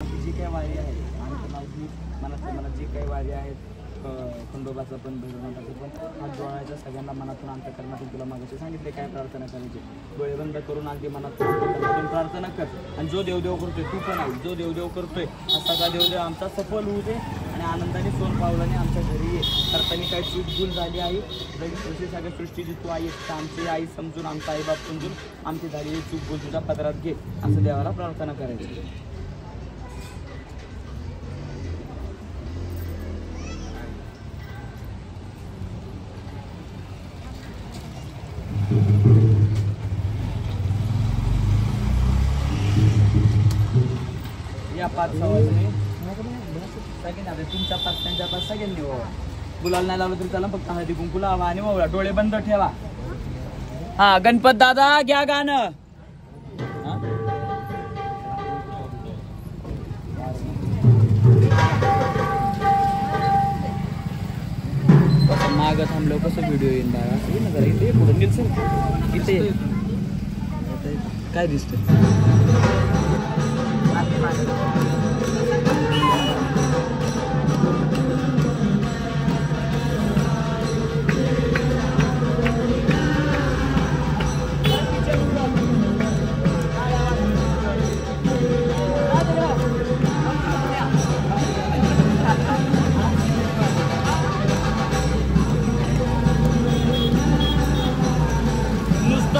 जी काही वारी आहे आणि मला जी काही वारी आहेत खंडोबाचं पण भैरवनाथाचं पण हात जोडायचा सगळ्यांना मनातून अंतःकरणातून तुला मागायचे सांगितले काय प्रार्थना करायची डोळे बंद करून अगदी मनातून प्रार्थना कर आणि जो देवदेव करतोय तू पण आहे जो देवदेव करतोय हा सगळा देवदेव आमचा सफल होऊ दे आणि आनंदाने सोन पावलाने आमच्या घरी ये करताना काही चूक भूल झाली आहे जरी सगळ्या सृष्टीची तू आई तर आमची आई समजून आमचा आईबाप समजून आमची झालेली चूक भूल तुझ्या पदरात घे असं देवाला प्रार्थना करायची. या 5 सवाजने सगळ्यांनी तुमच्या 5 त्यांच्या 5 सगळ्यांनी गुलाल नाही लावलं तरी त्याला फक्त हळदी कुंकू लावा आणि ओवळा डोळे बंद ठेवा. हा गणपत दादा घ्या गाणं. मागं थांबलो कसं व्हिडिओ येईल बाळा जरा इथे पुढे निल्सन इथे काय दिसतंय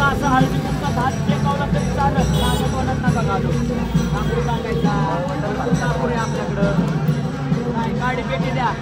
असं हळदी कुंकू भात फेकावला तरी चालत माझ्या तोंडात नका घालू कापूर टाकायचा कापूर आहे आपल्याकडं नाही गाडी पेटी द्या.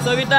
सविता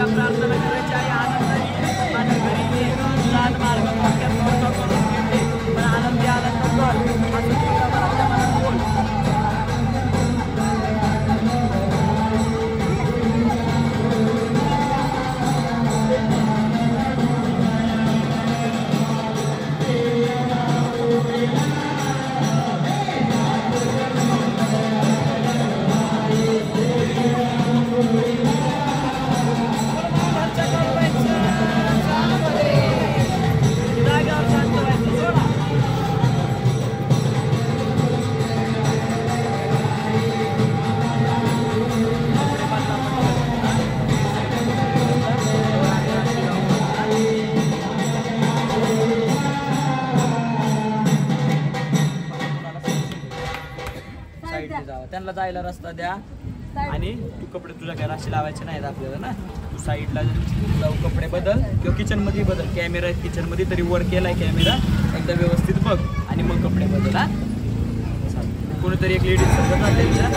तुला प्रार्थना करायची आहे आनंदाने माझ्या घरी ये लाल मार्ग मोठ्यात मोठा करून घेते पण आनंदी आनंद कर असं तुझ्या मनातल्या मनात बोल. त्यांना जायला रस्ता द्या आणि तू कपडे तुझ्या काय राशी लावायचे नाहीत आपल्याला ना. तू साईडला जाऊ कपडे बदल किंवा किचनमध्ये बदल. कॅमेरा आहे किचनमध्ये तरी वर केलाय कॅमेरा एकदा व्यवस्थित बघ आणि मग कपडे बदल. हा कोणीतरी एक लेडीज समजत ना त्यांच्या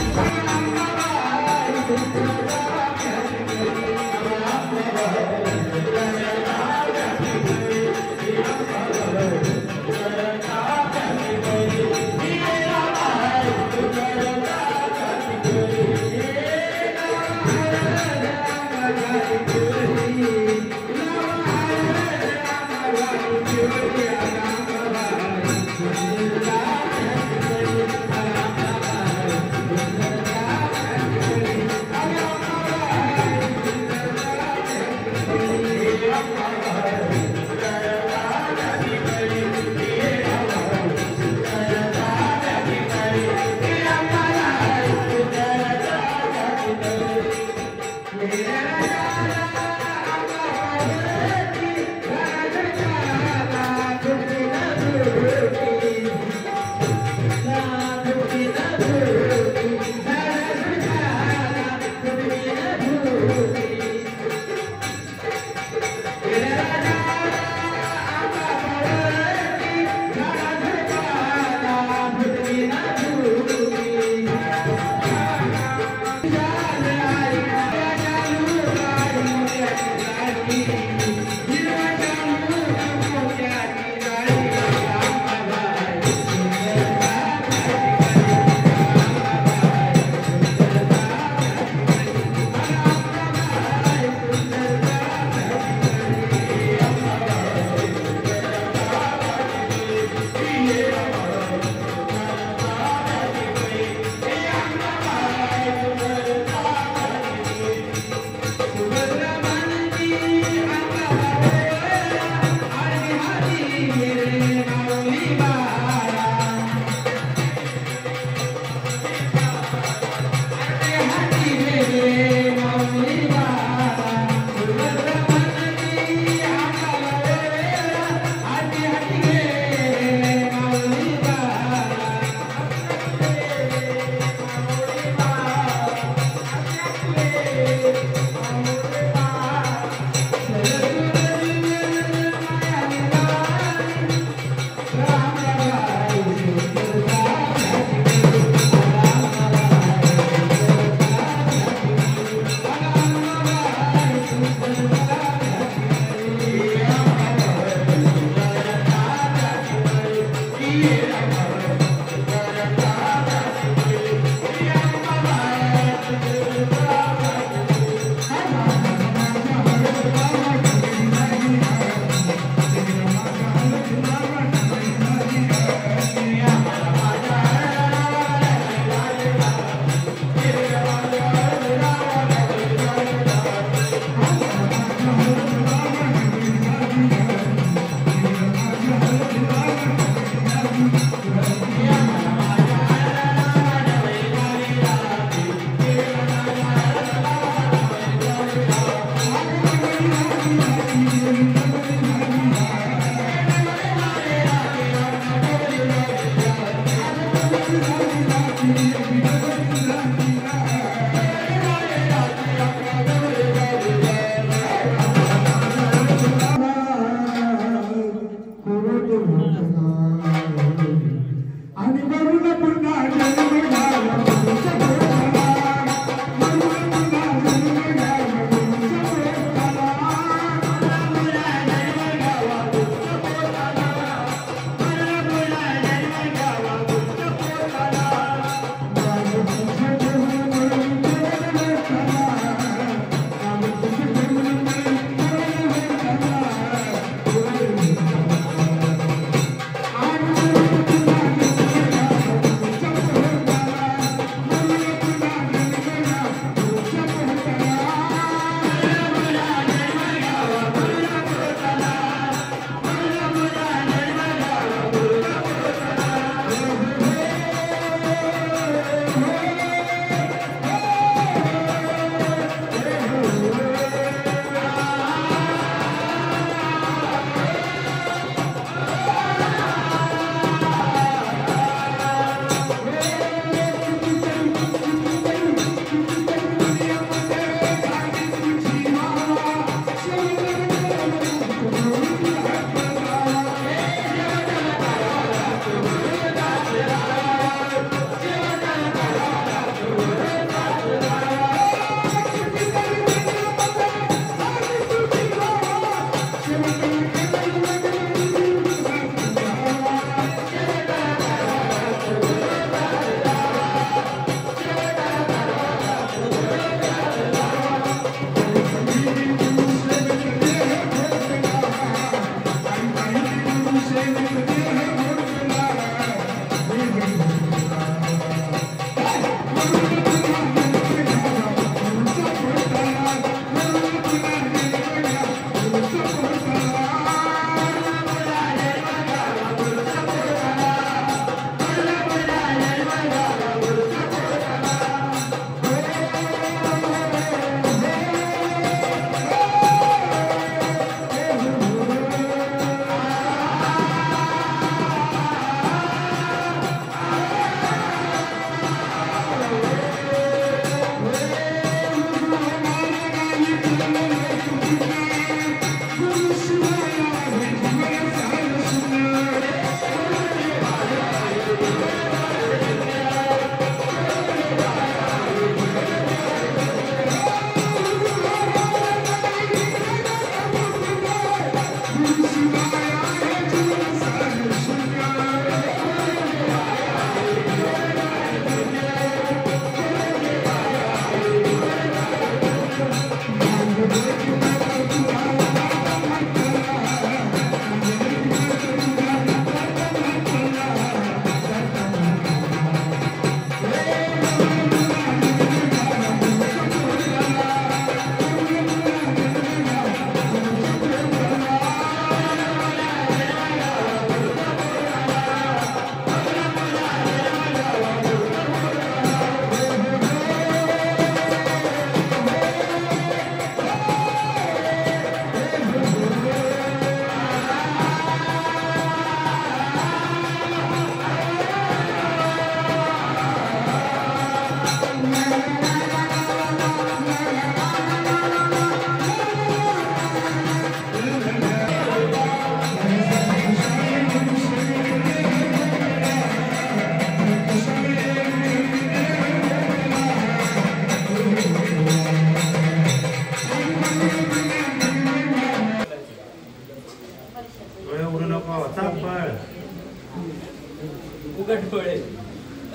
उघड डोळे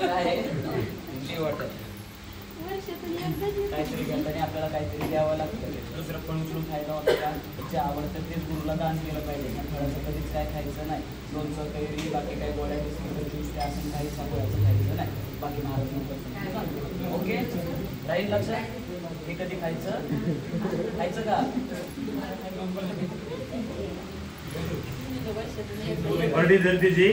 काय वाटत काहीतरी घेताना आपल्याला काहीतरी द्यावं लागतं. दुसरं फळ उचलून खायला वाटतं का जे आवडतं तेच गुरुला दान केलं पाहिजे. या फळाचं कधीच काय खायचं नाही. लोणचं कैरी बाकी काही गोळ्या बिस्किट ते असं काही साबुळाचं खायचं नाही. बाकी महाराज नंतर ओके राहील लक्षात. हे कधी खायचं खायचं का धरतीची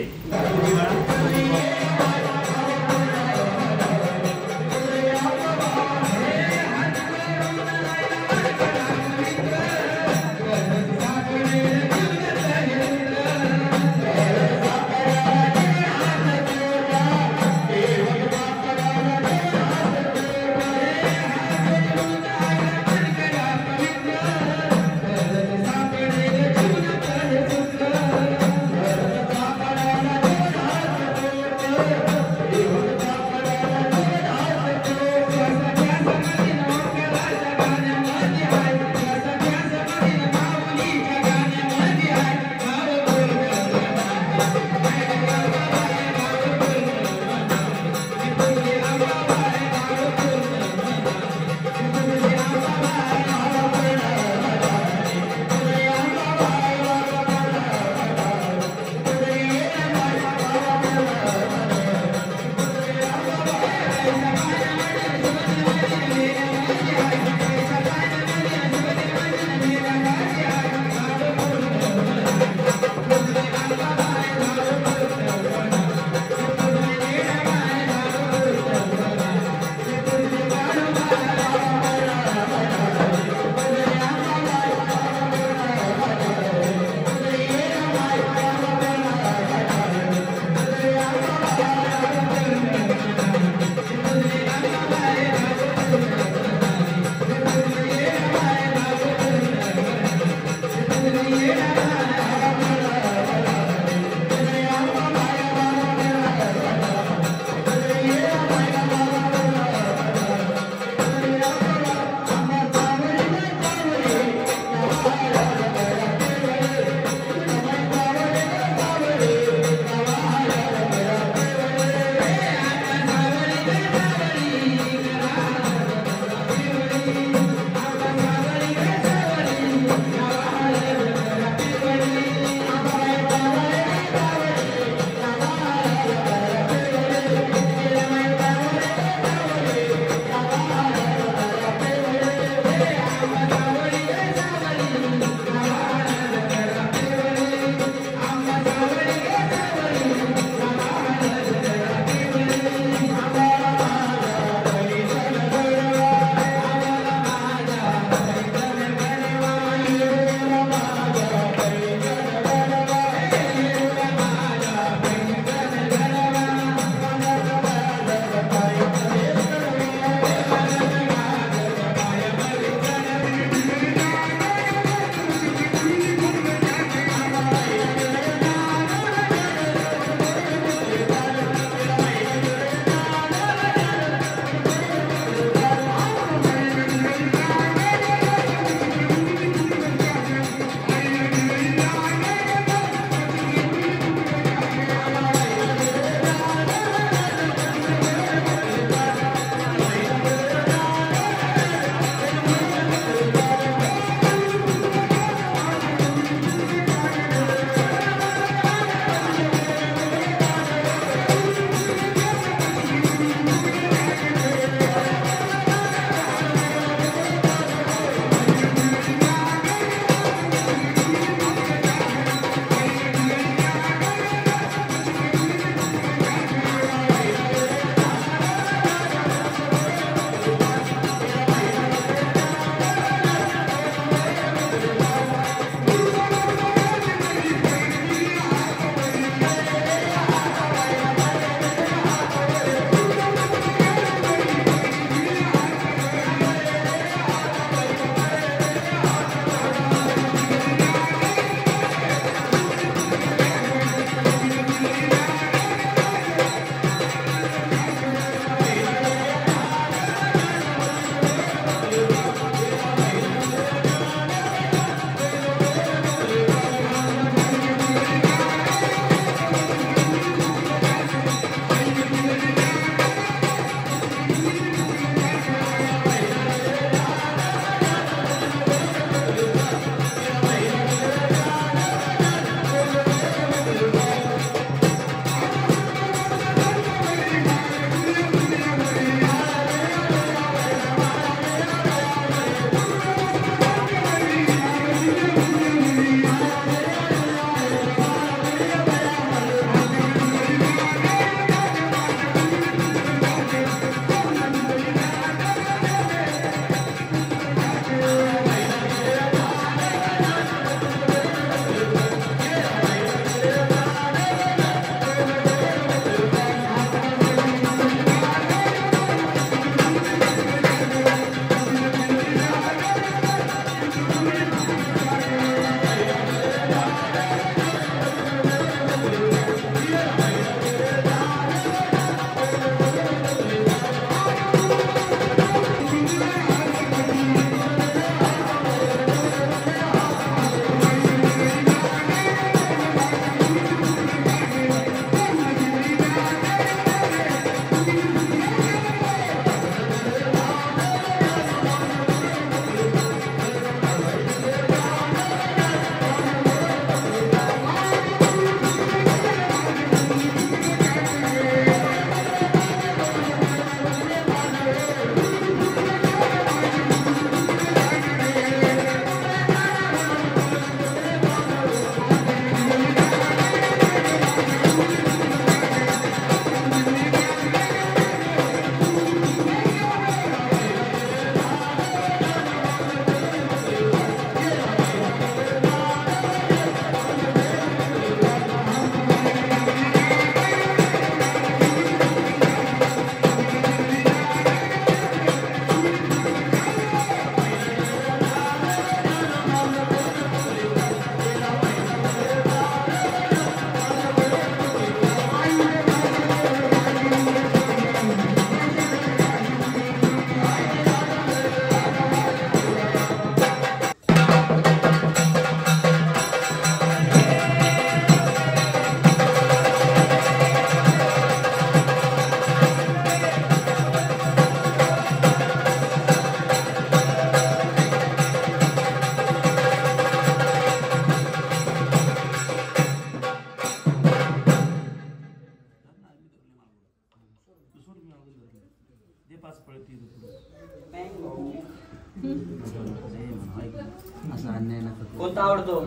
कोणता आवडतो?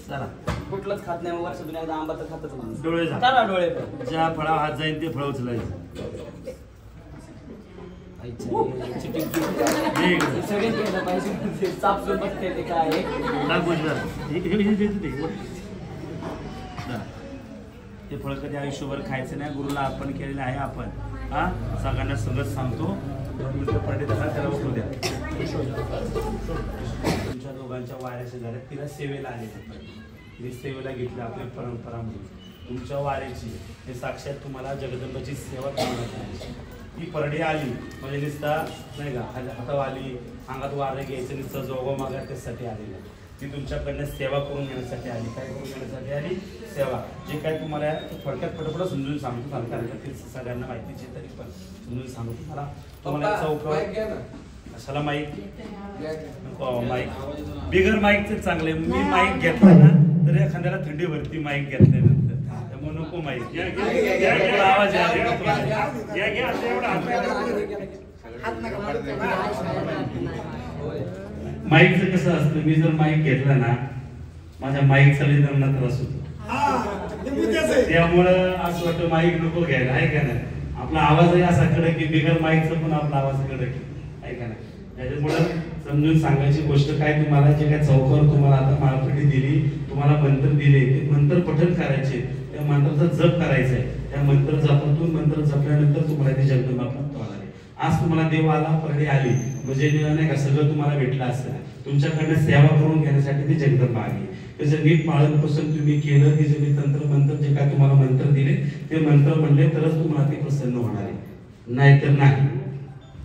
चला कुठलंच खात नाही, वर्षातून एकदा आंबा तर खातच माणूस. डोळे झाक. चला डोळे पण. ज्या फळावर हात जाईल ते फळ उचलायचं. चिटिंग ठीक आहे. सगळेच घ्यायला पाहिजे. चापसून बघते ते काय आहे. दाखव जरा. हे देतो ते. जरा. ते फळ कधी आयुष्यभर खायचं नाही. गुरुला अर्पण केलेलं आहे आपण. हा सगळ्यांना सगळं सांगतो. 2 मिनिटं पंडितांना त्याला उठू द्या. तुमच्या दोघांच्या वाऱ्याच्या झाल्या तिला सेवेला आले. मी सेवेला घेतली आपली परंपरा म्हणून तुमच्या वाऱ्याची हे साक्षात तुम्हाला जगदंबाची सेवा करायची. ही परडी आली म्हणजे नुसता नाही का हातावर आली अंगात वारं घ्यायचं नुसतं जोगो मागा त्यासाठी आलेलं. ती तुमच्याकडनं सेवा करून घेण्यासाठी आली. काय करून घेण्यासाठी आली? सेवा. जे काय तुम्हाला थोडक्यात पटपट समजून सांगतो कारण ते सगळ्यांना माहितीच आहे तरी पण समजून सांगतो तुम्हाला चौक कशाला माईक बिगर माईकच चांगले. मी माईक घेतला ना तर एखाद्याला थंडी भरती माईक घेतल्यानंतर त्यामुळे नको माईक आवाज माईकचं कसं असतं. मी जर माईक घेतला ना माझ्या माईकचा त्यांना त्रास होतो. त्यामुळं असं वाटतं माईक नको घ्यायला आहे का नाही. आपला आवाजही असा कडक की बिगर माईकचा पण आपला आवाज कडक आहे का नाही. त्याच्यामुळं समजून सांगायची गोष्ट काय तुम्हाला जे काय चौकावर तुम्हाला आता माळपट्टी दिली तुम्हाला मंत्र दिले ते मंत्र पठण करायचे. त्या मंत्राचा जप करायचा आहे. त्या मंत्र जपातून मंत्र जपल्यानंतर तुम्हाला ते जगदंबा प्राप्त होणार आहे. आज तुम्हाला देव आला परडी आली म्हणजे नाही का सगळं तुम्हाला भेटलं असतं. तुमच्याकडनं सेवा करून घेण्यासाठी ती जगदंबा आली. त्याचं नीट पालन पोषण तुम्ही केलं ते जे तंत्र मंत्र जे काय तुम्हाला मंत्र दिले ते मंत्र म्हणले तरच तुम्हाला ते प्रसन्न होणार आहे. नाहीतर नाही.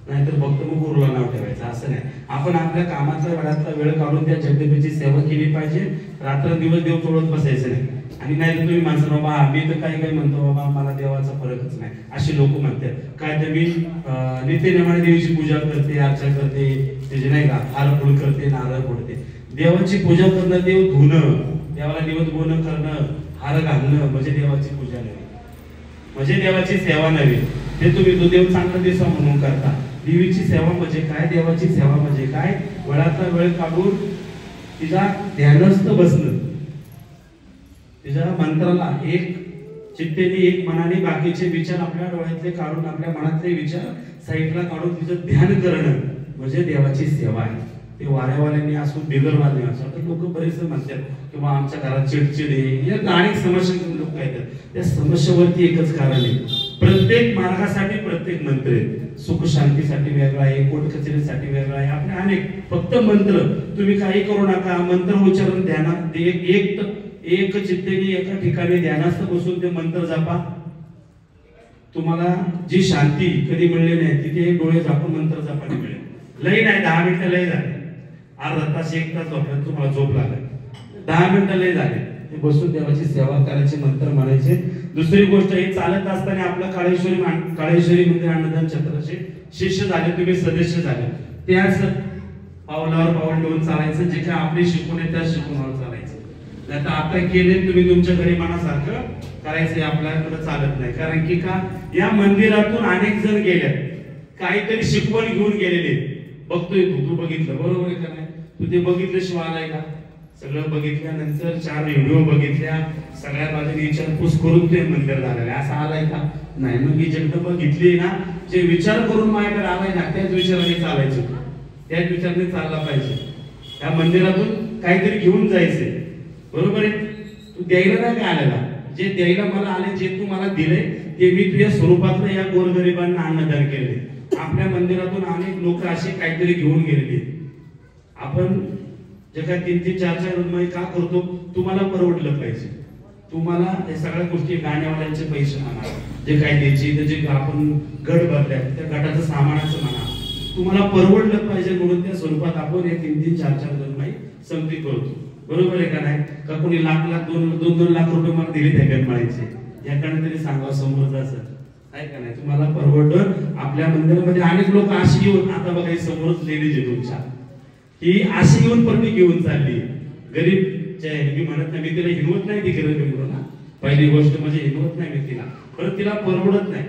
नाहीतर फक्त मग गुरुला नाव ठेवायचं असं नाही. आपण आपल्या कामातल्या वेळातला वेळ काढून त्या जगदंबेची सेवा केली पाहिजे. रात्रंदिवस देव तोडत बसायचं नाही. आणि नाही तर तुम्ही माणसं बाबा आम्ही तर काही म्हणतो बाबा मला देवाचा फरकच नाही अशी लोक म्हणतात. काय तर मी नित्यनेमाने देवीची पूजा करते अर्चा करते त्याचे नाही का हार फुल करते नारळ फोडते. देवाची पूजा करणं देव धुणं देवाला निवद बोन करणं हार घालणं म्हणजे देवाची पूजा नव्हे म्हणजे देवाची सेवा नव्हे. ते तुम्ही तो देव चांगला दिसा म्हणून करता. देवीची सेवा म्हणजे काय देवाची सेवा म्हणजे काय वेळाचा वेळ काढून तिचा ध्यानस्थ बसणं. तिच्या मंत्राला एक चित्तेने एक मनाने बाकीचे विचार आपल्या डोळ्यातले काढून आपल्या मनातले विचार साईडला काढून तिचं ध्यान करणं म्हणजे देवाची सेवा आहे. ते वाऱ्यावाल्यांनी असो बिगरवाले असो तर लोक बरेच म्हणतात किंवा आमच्या घरात चिडचिडे या अनेक समस्या लोक येतात. त्या समस्येवरती एकच कारण आहे. प्रत्येक मार्गासाठी प्रत्येक मंत्र आहे. सुख शांतीसाठी वेगळा आहे कोर्ट कचेरीसाठी वेगळा आहे. आपले अनेक फक्त मंत्र तुम्ही काही करू नका. मंत्र उच्चारण ध्यानात एक चित्तेने एका ठिकाणी ध्यानास्थ बसून ते मंत्र जपा. तुम्हाला जी शांती कधी मिळली नाही तिथे डोळे झाकून मंत्र जपाने मिळेल. लई नाही 10 मिनिटं लई झाले. अर्धा तास 1 तास झोपल्यात तुम्हाला झोप लागेल. 10 मिनिटं लई झाले. ते बसून देवाची सेवा करायचे मंत्र म्हणायचे. दुसरी गोष्ट ही चालत असताना आपलं काळेश्वरी मंदिर अन्नदान छत्राचे शिष्य झाले तुम्ही सदस्य झाले त्याच पावलावर पाऊल ठेवून चालायचं. जे काय आपली शिकवण आहे त्या शिकवणावर चालायचं. नाही तर आता केले तुम्ही तुमच्या घरी मनासारखं करायचं आपल्याकडे चालत नाही. कारण की का या मंदिरातून अनेक जण गेले काहीतरी शिकवण घेऊन गेलेले. बघतोय तू बघितलं बरोबर आहे का नाही. तू ते बघितल्याशिवाय आलाय का. सगळं बघितल्यानंतर 4 व्हिडिओ बघितल्या सगळ्या बाजूने विचारपूस करून ते मंदिर झालेलं असं आलाय का नाही. मग ही जगदंबा घेतली ना जे विचार करून माझ्याकडे आलाय ना त्याच विचाराने चालायचं. त्याच विचाराने चालला पाहिजे. त्या मंदिरातून काहीतरी घेऊन जायचंय बरोबर आहे. तू द्यायला नाही का आलेला. जे द्यायला मला आले जे तू मला दिले ते मी तुझ्या स्वरूपातलं या गोरगरिबांना अन्नदान केले. आपल्या मंदिरातून अनेक लोक असे काहीतरी घेऊन गेलेले. आपण जे काय 3-3, 4-4 रुपये का करतो तुम्हाला परवडलं पाहिजे. तुम्हाला हे सगळ्या गोष्टी गाण्यावाल्यांचे पैसे म्हणा जे काय द्यायचे त्याचे आपण गट भरल्या त्या गटाचं सामानाचं म्हणा तुम्हाला परवडलं पाहिजे म्हणून त्या स्वरूपात आपण हे 3-3, 4-4 रुपये संगती करतो. बरोबर आहे का नाही. का कोणी लाख 2-2 लाख रुपये मला दिले त्या गणमाळीचे याकडे तरी सांगा समोरच असं आहे का नाही. तुम्हाला परवडलं. आपल्या मंदिरामध्ये अनेक लोक अशी येऊन आता बघा समोरच लेडीज आहे तुमच्या ही अशी येऊन पण घेऊन चालली. गरीब मी म्हणत नाही मी तिला हिनवत नाही ती गरीब म्हणून ना. पहिली गोष्ट म्हणजे हिनवत नाही मी तिला परत तिला परवडत नाही.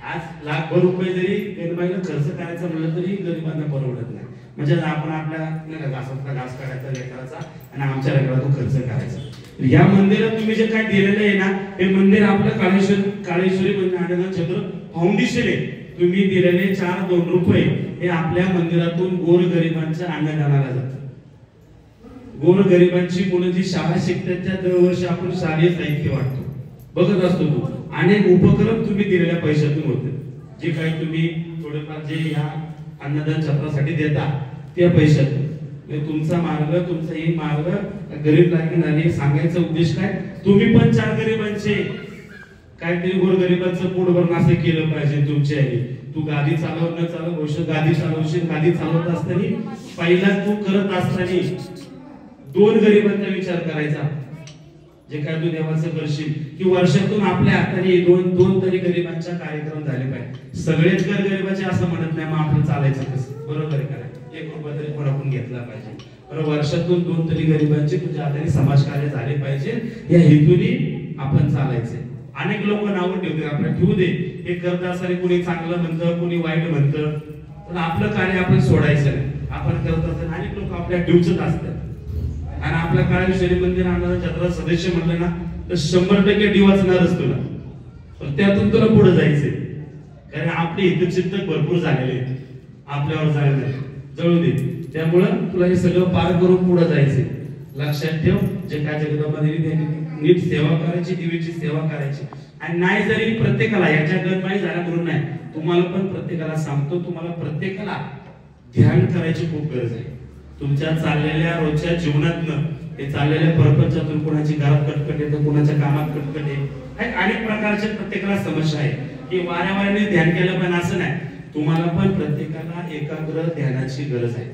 आज लाखभर रुपये जरी गरीबाईला खर्च करायचा म्हणलं तरी गरिबांना परवडत नाही. म्हणजे आपण आपल्या नाही का घासातला घास काढायचा लेकराचा आणि आमच्या लेकराला तो खर्च करायचा। या मंदिरात तुम्ही जे काय दिलेलं आहे ना, हे मंदिर आपलं काळेश्वरी अन्न छत्र फाउंडेशन आहे। तुम्ही दिलेले 4-2 रुपये हे आपल्या मंदिरातून गोरगरिबांच्या अन्नदानाला जातात। गोरगरिबांची मुलं जी शाळा शिकतात त्या दरवर्षी आपण शालेय साहित्य वाटतो, बघत असतो तो। अनेक उपक्रम तुम्ही दिलेल्या पैशातून होते, जे काही तुम्ही थोडेफार जे या अन्नदान छत्रासाठी देता त्या पैशातून। तुमचा ही मार्ग गरीब लागणारी सांगायचा उद्देश काय, तुम्ही पण 4 गरिबांचे काहीतरी गोरगरिबांचं पोट भरणं असं केलं पाहिजे तुमच्या आई। तू गाडी चालव न चालव भविष्यात गाडी चालवशील, गाडी चालवत असताना पहिला तू करत असताना 2 गरिबांचा विचार करायचा, जे काय तू देवाचं करशील की वर्षातून आपल्या हाताने 2 तरी गरिबांच्या कार्यक्रम झाले पाहिजे। सगळेच गरिबाचे असं म्हणत नाही, मग आपलं चालायचं कसं, बरोबर आहे का? 1 रुपया तरी पण आपण घेतला पाहिजे, बरोबर? वर्षातून 2 तरी गरिबांचे तुझ्या हाताने समाजकार्य झाले पाहिजे, या हेतूने आपण चालायचे। अनेक लोक नावं ठेवते, आपल्याला ठेवू दे, हे करत असताना कुणी चांगलं म्हणतं कुणी वाईट म्हणतं, पण आपलं कार्य आपण सोडायचं नाही। आपण करत असताना अनेक लोक आपल्या ठेवचत असतात, आणि आपल्या काळेश्वरी मंदिर अन्नदान छत्राचा सदस्य म्हणलं ना तर 100% डिवाचणारच तुला, पण त्यातून तुला पुढे जायचंय, कारण आपले हितचिंतक भरपूर झालेले आपल्यावर झालेले, जळू दे। त्यामुळं तुला हे सगळं पार करून पुढे जायचंय। लक्षात ठेव, जे काय जगदंबा देवी नीट सेवा करायची, देवीची सेवा करायची। आणि नाही जरी प्रत्येकाला याच्या गणमाई झाला म्हणून नाही, तुम्हाला पण प्रत्येकाला सांगतो, तुम्हाला प्रत्येकाला ध्यान करायची खूप गरज आहे। तुमच्या चाललेल्या रोजच्या जीवनातनं, हे चाललेल्या प्रपंचातून कोणाची घरात कटकट येते, कोणाच्या कामात कटकट येते, अनेक प्रकारच्या प्रत्येकाला समस्या आहे की वाऱ्यावाऱ्याने ध्यान केलं पण असं नाही, तुम्हाला पण प्रत्येकाला एकाग्र ध्यानाची गरज आहे।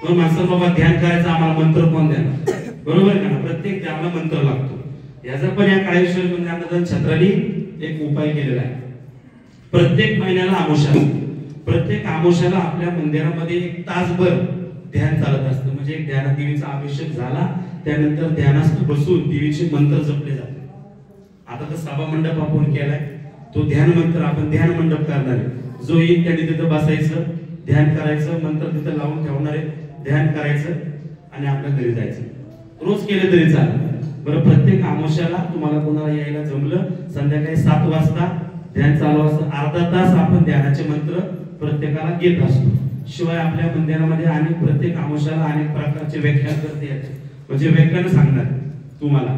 म्हणून माणसं बाबा ध्यान करायचं आम्हाला मंत्र कोण देणार, बरोबर का? प्रत्येक ध्यानाला मंत्र लागतो। याचा पण या काळेश्वरी मंदिर अन्नदान छत्राने एक उपाय केलेला आहे। प्रत्येक महिन्याला अमावस्याला आपल्या मंदिरामध्ये 1 तासभर ध्यान चालत असतं, म्हणजे एक ध्यान देवीचा अभिषेक झाला त्यानंतर ध्यानास्थ बसून देवीचे मंत्र जपले जातात। आता तर सभा मंडप आपण केलाय, तो ध्यान मंत्र आपण ध्यान मंडप करणार आहे। जो येईल त्याने तिथं बसायचं, ध्यान करायचं, मंत्र तिथं लावून ठेवणार आहे, ध्यान करायचं आणि आपल्या घरी जायचं। रोज केलं तरी चालेल, बरं? प्रत्येक अमावस्याला तुम्हाला कोणाला यायला जमलं, संध्याकाळी 7 वाजता ध्यान चालू असतं, अर्धा तास आपण ध्यानाचे मंत्र प्रत्येकाला घेत असतो। शिवाय आपल्या मंदिरामध्ये अनेक प्रत्येक अमावस्याला अनेक प्रकारचे व्याख्यान करते येते, म्हणजे व्याख्यान सांगणार तुम्हाला,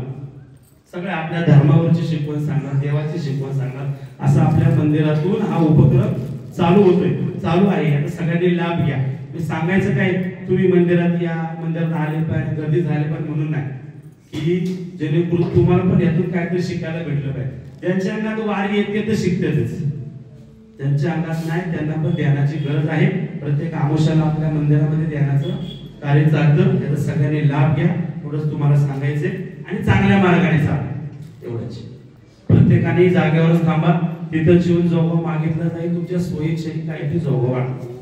सगळ्या आपल्या धर्मावरची शिकवण सांगणार, देवाची शिकवण सांगणार, असं आपल्या मंदिरातून हा उपक्रम चालू आहे। आता सगळ्यांनी लाभ घ्या। मी सांगायचं काय, तुम्ही मंदिरात या, मंदिरात आले पाहिजे, गर्दी झाली पाहिजे म्हणून नाही, की जेणेकरून तुम्हाला पण यातून काहीतरी शिकायला भेटलं पाहिजे। ज्यांच्या अंगात वारी येते ते शिकतातच, ज्यांच्या अंगात नाही त्यांना पण ध्यानाची गरज आहे। प्रत्येक अमावस्याला आपल्या मंदिरामध्ये ध्यानाचं कार्य चालतं, त्याचा सगळ्यांनी लाभ घ्या, एवढंच तुम्हाला सांगायचंय। आणि चांगल्या मार्गाने चाला, एवढंच। प्रत्येकाने जागेवरच थांबा, तिथं जीवन जोगवा मागितलं जाईल, तुमच्या सोयीची काही ती जोगवा वाटतो।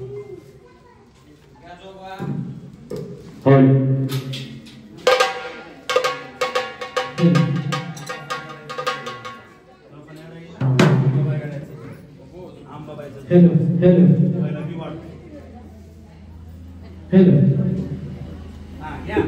हेलो हेलो हेलो हा या